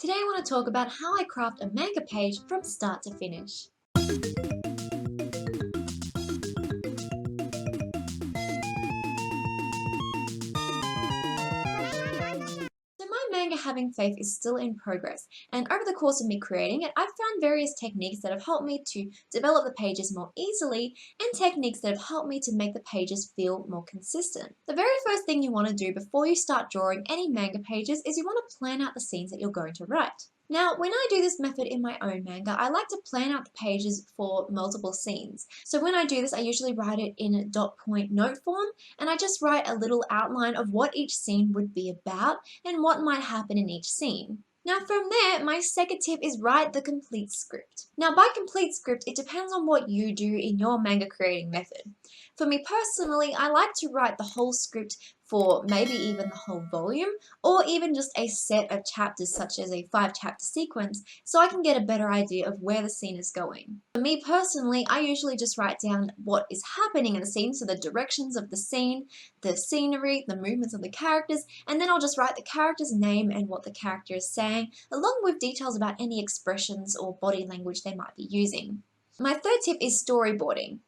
Today I want to talk about how I craft a manga page from start to finish. So my manga Having Faith is still in progress, and over the course of me creating it, I've found various techniques that have helped me to develop the pages more easily and techniques that have helped me to make the pages feel more consistent. The very first thing you want to do before you start drawing any manga pages is you want to plan out the scenes that you're going to write. Now, when I do this method in my own manga, I like to plan out the pages for multiple scenes. So when I do this, I usually write it in a dot point note form, and I just write a little outline of what each scene would be about and what might happen in each scene. Now from there, my second tip is write the complete script. Now by complete script, it depends on what you do in your manga creating method. For me personally, I like to write the whole script for maybe even the whole volume, or even just a set of chapters such as a 5-chapter sequence, so I can get a better idea of where the scene is going. For me personally, I usually just write down what is happening in the scene, so the directions of the scene, the scenery, the movements of the characters, and then I'll just write the character's name and what the character is saying, along with details about any expressions or body language they might be using. My third tip is storyboarding.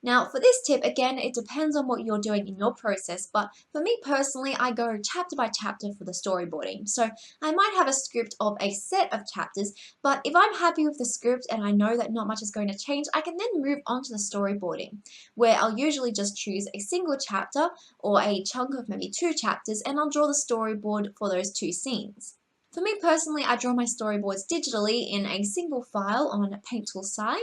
Now for this tip, again, it depends on what you're doing in your process, but for me personally, I go chapter by chapter for the storyboarding. So I might have a script of a set of chapters, but if I'm happy with the script and I know that not much is going to change, I can then move on to the storyboarding, where I'll usually just choose a single chapter or a chunk of maybe 2 chapters, and I'll draw the storyboard for those 2 scenes. For me personally, I draw my storyboards digitally in a single file on Paint Tool Sai,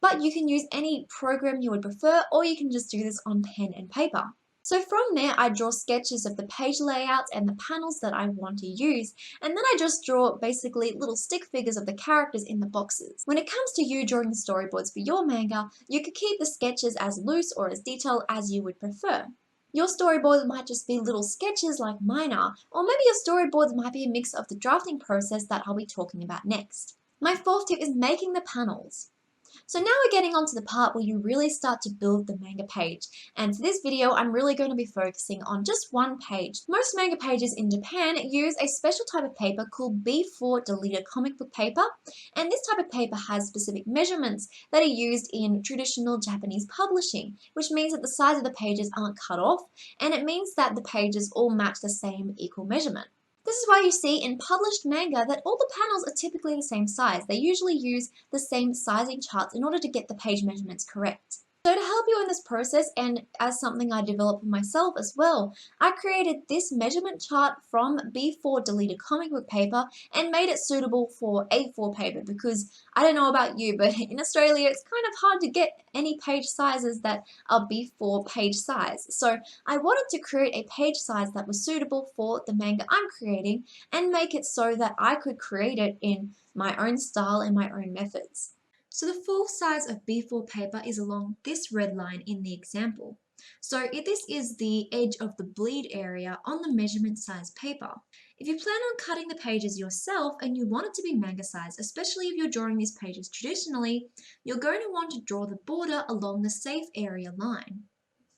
but you can use any program you would prefer, or you can just do this on pen and paper. So from there, I draw sketches of the page layouts and the panels that I want to use, and then I just draw basically little stick figures of the characters in the boxes. When it comes to you drawing the storyboards for your manga, you could keep the sketches as loose or as detailed as you would prefer. Your storyboards might just be little sketches like mine are, or maybe your storyboards might be a mix of the drafting process that I'll be talking about next. My fourth tip is making the panels. So now we're getting on to the part where you really start to build the manga page, and for this video I'm really going to be focusing on just one page. Most manga pages in Japan use a special type of paper called B4 deleted comic book paper, and this type of paper has specific measurements that are used in traditional Japanese publishing, which means that the sides of the pages aren't cut off, and it means that the pages all match the same equal measurement. This is why you see in published manga that all the panels are typically the same size. They usually use the same sizing charts in order to get the page measurements correct. So to help you in this process, and as something I developed for myself as well, I created this measurement chart from B4 deleted comic book paper and made it suitable for A4 paper, because I don't know about you, but in Australia it's kind of hard to get any page sizes that are B4 page size. So I wanted to create a page size that was suitable for the manga I'm creating and make it so that I could create it in my own style and my own methods. So the full size of B4 paper is along this red line in the example. So if this is the edge of the bleed area on the measurement size paper. If you plan on cutting the pages yourself and you want it to be manga size, especially if you're drawing these pages traditionally, you're going to want to draw the border along the safe area line.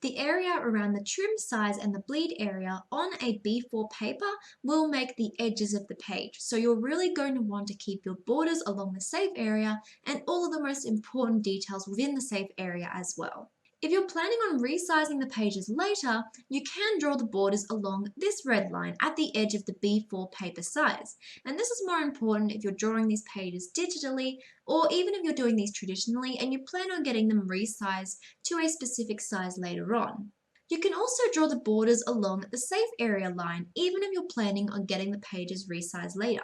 The area around the trim size and the bleed area on a B4 paper will make the edges of the page. So you're really going to want to keep your borders along the safe area and all of the most important details within the safe area as well. If you're planning on resizing the pages later, you can draw the borders along this red line at the edge of the B4 paper size. And this is more important if you're drawing these pages digitally, or even if you're doing these traditionally and you plan on getting them resized to a specific size later on. You can also draw the borders along the safe area line even if you're planning on getting the pages resized later.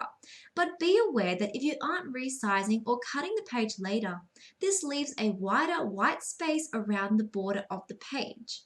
But be aware that if you aren't resizing or cutting the page later, this leaves a wider white space around the border of the page.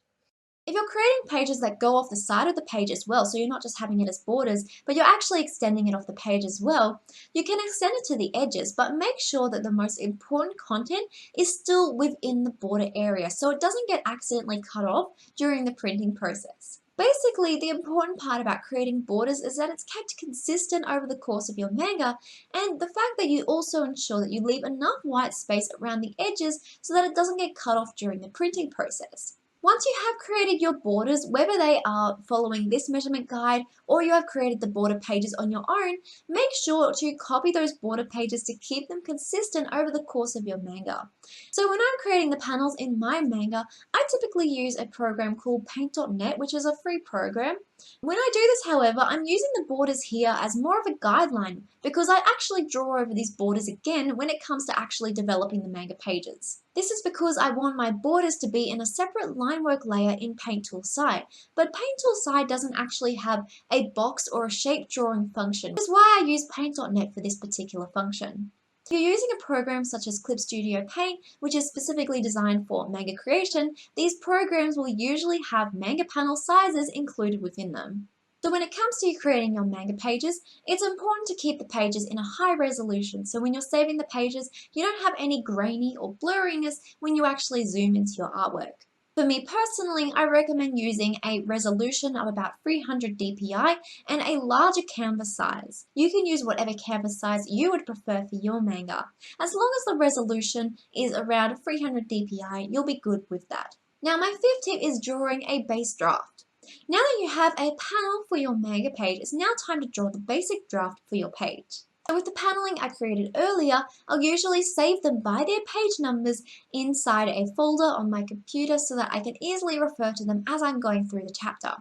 If you're creating pages that go off the side of the page as well, so you're not just having it as borders, but you're actually extending it off the page as well, you can extend it to the edges, but make sure that the most important content is still within the border area so it doesn't get accidentally cut off during the printing process. Basically, the important part about creating borders is that it's kept consistent over the course of your manga, and the fact that you also ensure that you leave enough white space around the edges so that it doesn't get cut off during the printing process. Once you have created your borders, whether they are following this measurement guide or you have created the border pages on your own, make sure to copy those border pages to keep them consistent over the course of your manga. So when I'm creating the panels in my manga, I typically use a program called Paint.net, which is a free program. When I do this, however, I'm using the borders here as more of a guideline because I actually draw over these borders again when it comes to actually developing the manga pages. This is because I want my borders to be in a separate linework layer in Paint Tool Side, but Paint Tool Side doesn't actually have a box or a shape drawing function, which is why I use Paint.net for this particular function. If you're using a program such as Clip Studio Paint, which is specifically designed for manga creation, these programs will usually have manga panel sizes included within them. So when it comes to you creating your manga pages, it's important to keep the pages in a high resolution so when you're saving the pages, you don't have any grainy or blurriness when you actually zoom into your artwork. For me personally, I recommend using a resolution of about 300 dpi and a larger canvas size. You can use whatever canvas size you would prefer for your manga. As long as the resolution is around 300 dpi, you'll be good with that. Now my fifth tip is drawing a base draft. Now that you have a panel for your manga page, it's now time to draw the basic draft for your page. So with the paneling I created earlier, I'll usually save them by their page numbers inside a folder on my computer so that I can easily refer to them as I'm going through the chapter.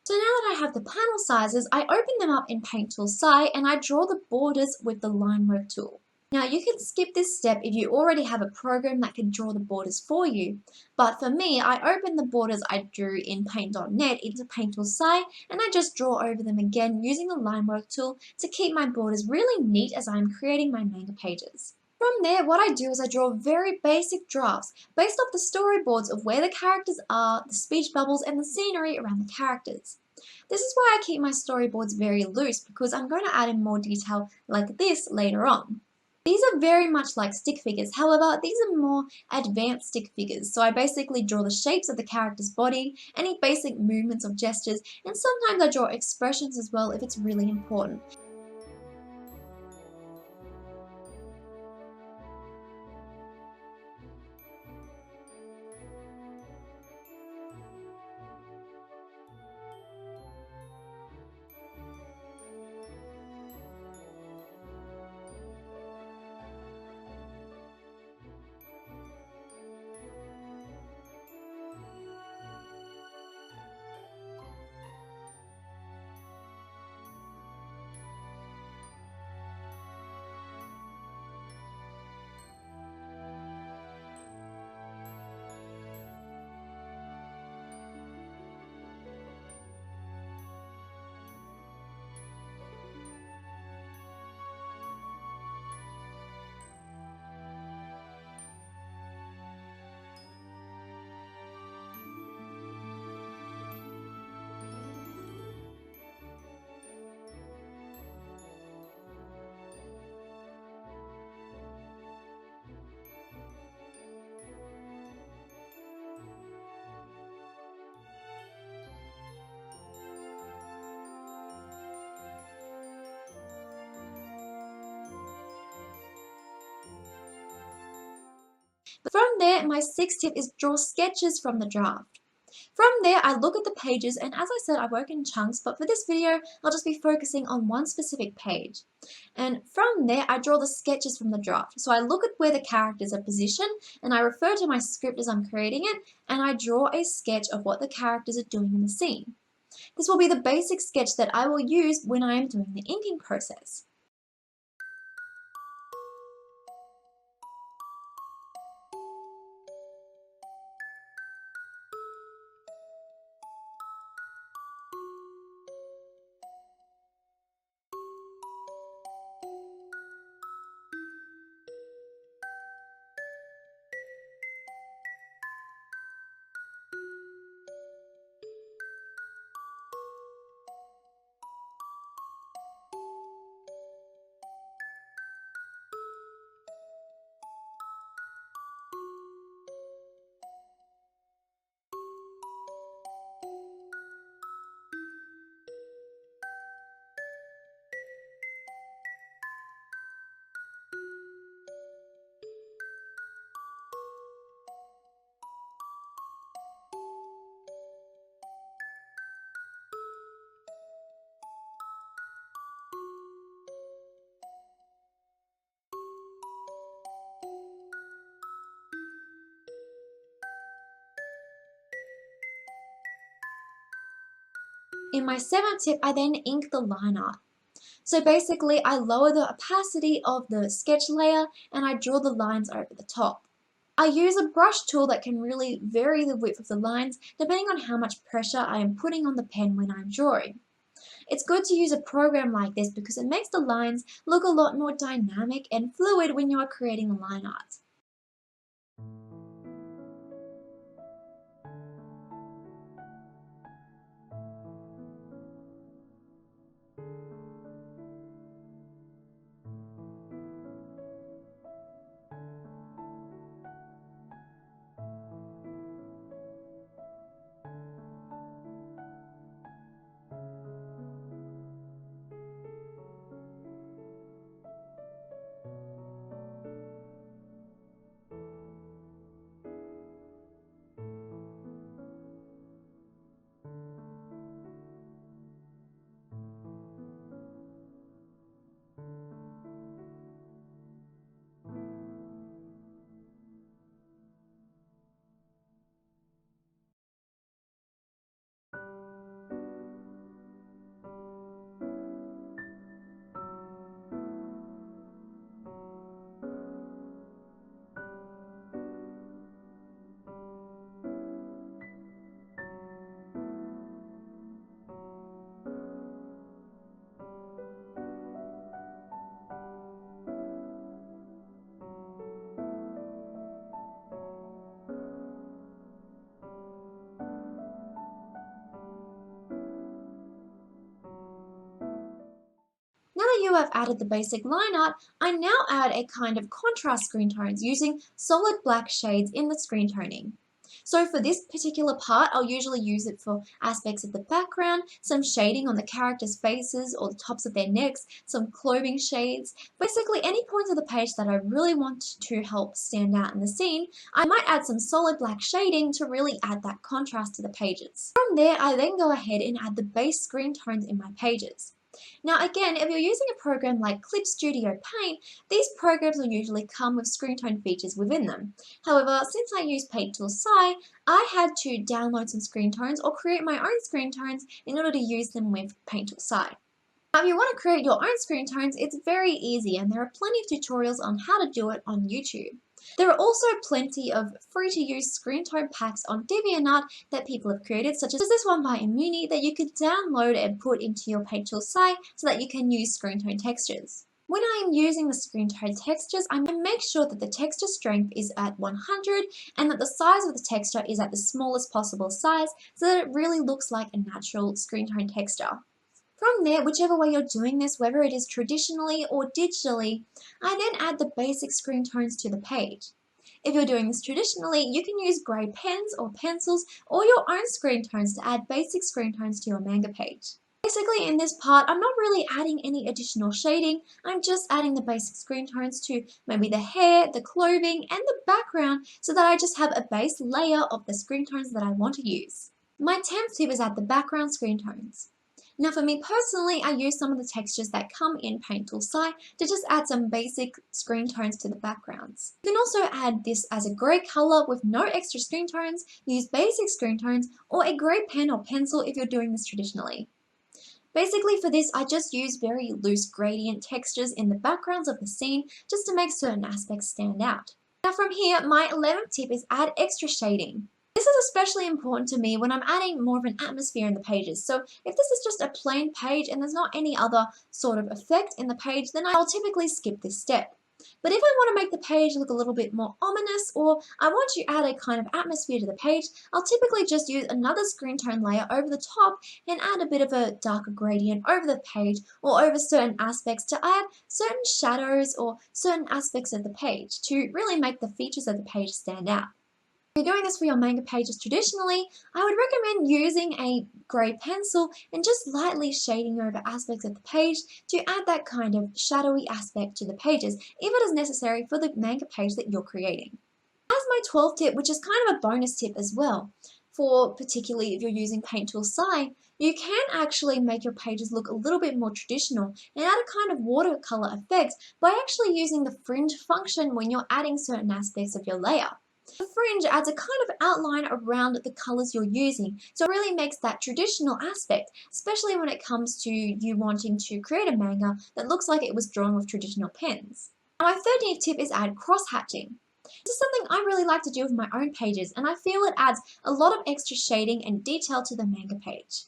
So now that I have the panel sizes, I open them up in Paint Tool Side and I draw the borders with the line work tool. Now you can skip this step if you already have a program that can draw the borders for you, but for me, I open the borders I drew in Paint.net into Paint Tool Side and I just draw over them again using the line work tool to keep my borders really neat as I'm creating my manga pages. From there, what I do is I draw very basic drafts based off the storyboards of where the characters are, the speech bubbles, and the scenery around the characters. This is why I keep my storyboards very loose because I'm going to add in more detail like this later on. These are very much like stick figures, however, these are more advanced stick figures, so I basically draw the shapes of the character's body, any basic movements of gestures, and sometimes I draw expressions as well if it's really important. From there, my sixth tip is draw sketches from the draft. From there, I look at the pages, and as I said, I work in chunks, but for this video, I'll just be focusing on one specific page. And from there, I draw the sketches from the draft. So I look at where the characters are positioned, and I refer to my script as I'm creating it, and I draw a sketch of what the characters are doing in the scene. This will be the basic sketch that I will use when I am doing the inking process. In my 7th tip, I then ink the line art. So basically, I lower the opacity of the sketch layer and I draw the lines over the top. I use a brush tool that can really vary the width of the lines depending on how much pressure I am putting on the pen when I'm drawing. It's good to use a program like this because it makes the lines look a lot more dynamic and fluid when you are creating the line art. Now that you have added the basic line art, I now add a kind of contrast screen tones using solid black shades in the screen toning. So for this particular part, I'll usually use it for aspects of the background, some shading on the characters' faces or the tops of their necks, some clothing shades, basically any points of the page that I really want to help stand out in the scene. I might add some solid black shading to really add that contrast to the pages. From there, I then go ahead and add the base screen tones in my pages. Now again, if you're using a program like Clip Studio Paint, these programs will usually come with screen tone features within them. However, since I use Paint Tool Sci, I had to download some screen tones or create my own screen tones in order to use them with Paint Tool Sci. Now, if you want to create your own screen tones, it's very easy and there are plenty of tutorials on how to do it on YouTube. There are also plenty of free-to-use screen tone packs on DeviantArt that people have created, such as this one by Immuni that you can download and put into your Paint Tool site so that you can use screen tone textures. When I am using the screen tone textures, I make sure that the texture strength is at 100 and that the size of the texture is at the smallest possible size so that it really looks like a natural screen tone texture. From there, whichever way you're doing this, whether it is traditionally or digitally, I then add the basic screen tones to the page. If you're doing this traditionally, you can use grey pens or pencils or your own screen tones to add basic screen tones to your manga page. Basically, in this part, I'm not really adding any additional shading, I'm just adding the basic screen tones to maybe the hair, the clothing, and the background so that I just have a base layer of the screen tones that I want to use. My 10th tip is add the background screen tones. Now for me personally, I use some of the textures that come in Paint Tool Sci to just add some basic screen tones to the backgrounds. You can also add this as a grey colour with no extra screen tones, use basic screen tones, or a grey pen or pencil if you're doing this traditionally. Basically for this, I just use very loose gradient textures in the backgrounds of the scene just to make certain aspects stand out. Now from here, my 11th tip is add extra shading. This is especially important to me when I'm adding more of an atmosphere in the pages. So if this is just a plain page and there's not any other sort of effect in the page, then I'll typically skip this step. But if I want to make the page look a little bit more ominous or I want to add a kind of atmosphere to the page, I'll typically just use another screen tone layer over the top and add a bit of a darker gradient over the page or over certain aspects to add certain shadows or certain aspects of the page to really make the features of the page stand out. If you're doing this for your manga pages traditionally, I would recommend using a grey pencil and just lightly shading over aspects of the page to add that kind of shadowy aspect to the pages if it is necessary for the manga page that you're creating. As my 12th tip, which is kind of a bonus tip as well, for particularly if you're using Paint Tool Sci, you can actually make your pages look a little bit more traditional and add a kind of watercolor effect by actually using the fringe function when you're adding certain aspects of your layer. The fringe adds a kind of outline around the colors you're using, so it really makes that traditional aspect, especially when it comes to you wanting to create a manga that looks like it was drawn with traditional pens. Now, my 13th tip is add cross-hatching. This is something I really like to do with my own pages, and I feel it adds a lot of extra shading and detail to the manga page.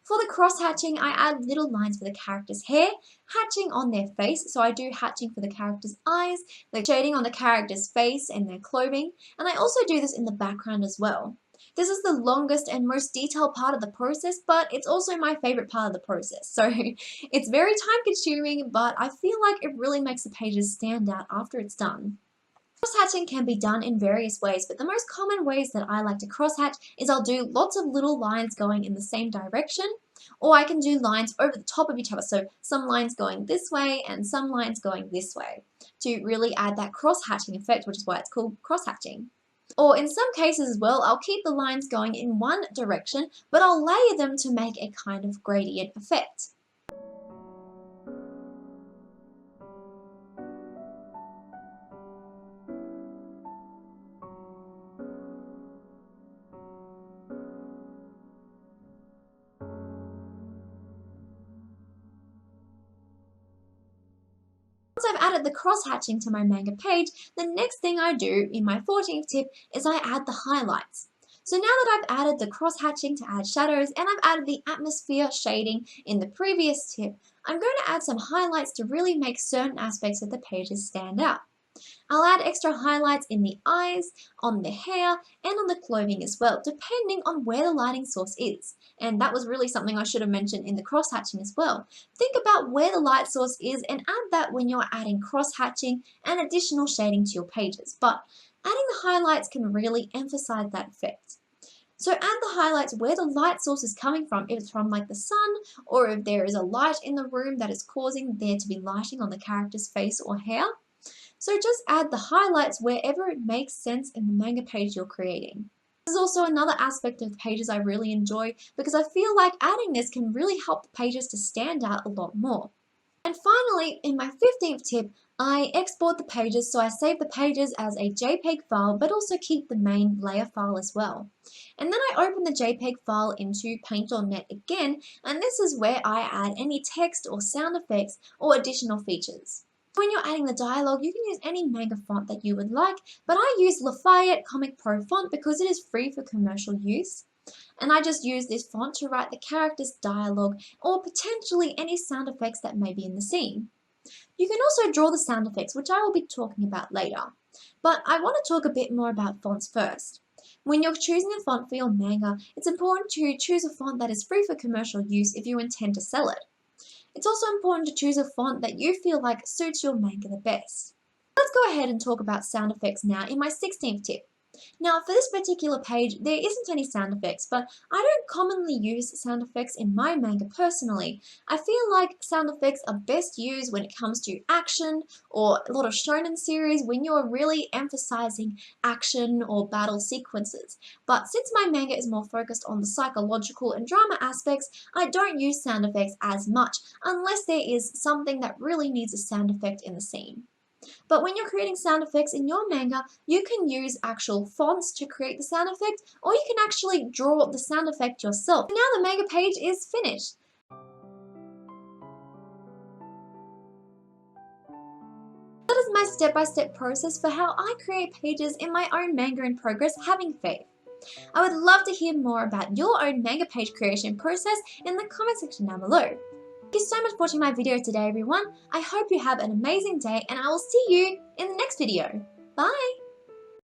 For the cross-hatching, I add little lines for the character's hair, hatching on their face, so I do hatching for the character's eyes, the shading on the character's face and their clothing, and I also do this in the background as well. This is the longest and most detailed part of the process, but it's also my favorite part of the process. So it's very time consuming, but I feel like it really makes the pages stand out after it's done. Crosshatching can be done in various ways, but the most common ways that I like to crosshatch is I'll do lots of little lines going in the same direction, or I can do lines over the top of each other, so some lines going this way and some lines going this way, to really add that crosshatching effect, which is why it's called crosshatching. Or in some cases as well, I'll keep the lines going in one direction, but I'll layer them to make a kind of gradient effect. Once I've added the cross-hatching to my manga page, the next thing I do in my 14th tip is I add the highlights. So now that I've added the cross-hatching to add shadows and I've added the atmosphere shading in the previous tip, I'm going to add some highlights to really make certain aspects of the pages stand out. I'll add extra highlights in the eyes, on the hair, and on the clothing as well, depending on where the lighting source is. And that was really something I should have mentioned in the cross-hatching as well. Think about where the light source is and add that when you're adding cross-hatching and additional shading to your pages. But adding the highlights can really emphasize that effect. So add the highlights where the light source is coming from, if it's from like the sun, or if there is a light in the room that is causing there to be lighting on the character's face or hair. So just add the highlights wherever it makes sense in the manga page you're creating. This is also another aspect of the pages I really enjoy because I feel like adding this can really help the pages to stand out a lot more. And finally, in my 15th tip, I export the pages, so I save the pages as a JPEG file but also keep the main layer file as well. And then I open the JPEG file into Paint.net again, and this is where I add any text or sound effects or additional features. When you're adding the dialogue, you can use any manga font that you would like, but I use Lafayette Comic Pro font because it is free for commercial use. And I just use this font to write the character's dialogue or potentially any sound effects that may be in the scene. You can also draw the sound effects, which I will be talking about later. But I want to talk a bit more about fonts first. When you're choosing a font for your manga, it's important to choose a font that is free for commercial use if you intend to sell it. It's also important to choose a font that you feel like suits your manga the best. Let's go ahead and talk about sound effects now in my 16th tip. Now for this particular page, there isn't any sound effects, but I don't commonly use sound effects in my manga personally. I feel like sound effects are best used when it comes to action or a lot of shonen series when you're really emphasizing action or battle sequences. But since my manga is more focused on the psychological and drama aspects, I don't use sound effects as much unless there is something that really needs a sound effect in the scene. But when you're creating sound effects in your manga, you can use actual fonts to create the sound effect, or you can actually draw the sound effect yourself. Now the manga page is finished. That is my step-by-step process for how I create pages in my own manga in progress, Having Faith. I would love to hear more about your own manga page creation process in the comment section down below. Thank you so much for watching my video today, everyone. I hope you have an amazing day, and I will see you in the next video. Bye!